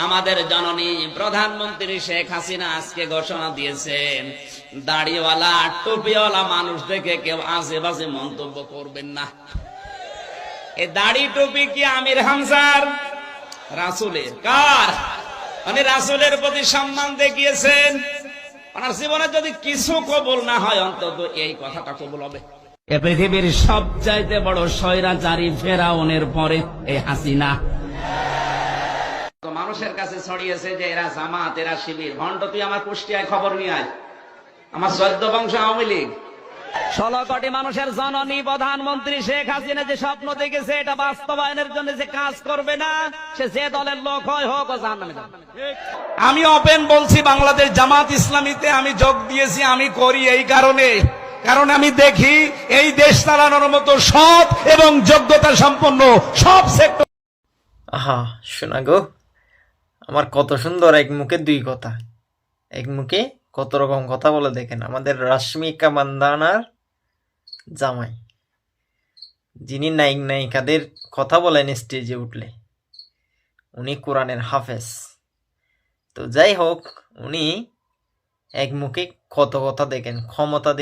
আমাদের জননী প্রধানমন্ত্রী শেখ হাসিনা আজকে ঘোষণা দিয়েছেন, দাড়িওয়ালা টুপিওয়ালা মানুষ দেখে কেউ আশেপাশে মন্তব্য করবেন না। এই দাড়ি টুপি কি আমির হামজার? রাসূলের? কার? মানে রাসূলের প্রতি সম্মান দেখিয়েছেন। ওনার জীবনে যদি কিছু কবুল না হয়, অন্তত এই কথাটা কবুল হবে। এ পৃথিবীর সবচাইতে বড় স্বৈরাচারী ফেরাউনের পরে এই হাসিনা। তো মানুষের কাছে ছড়িয়েছে যে এরা জামাত, এরা শিবির। ভণ্ড, তুই আমার কুষ্টিয়ায় খবর নিয়ে আয়, আমার 14 বংশ আওয়ামী লীগ। 16 কোটি মানুষের জননী প্রধানমন্ত্রী শেখ হাসিনা যে স্বপ্ন দেখেছে, এটা বাস্তবায়নের জন্য যে কাজ করবে না, সে যে দলের লোক হয় হোক, ও জাহান্নামে যাবে। আমি ওপেন বলছি, বাংলাদেশ জামাত ইসলামীতে আমি যোগ দিয়েছি। আমি করি এই কারণ আমি দেখি এই দেশ চালানোর মতো সৎ এবং যোগ্যতা সম্পন্ন সব সেক্টর। আহা শোনা গো, আমার কত সুন্দর এক মুখে দুই কথা, এক মুখে কত রকম কথা বলে। দেখেন আমাদের রাশ্মিকা মান্দানার জামাই, যিনি নায়িক নায়িকাদের কথা বলেন স্টেজে উঠলে, উনি কোরআনের হাফেজ। তো যাই হোক, উনি এক মুখে কত কথা, দেখেন ক্ষমতা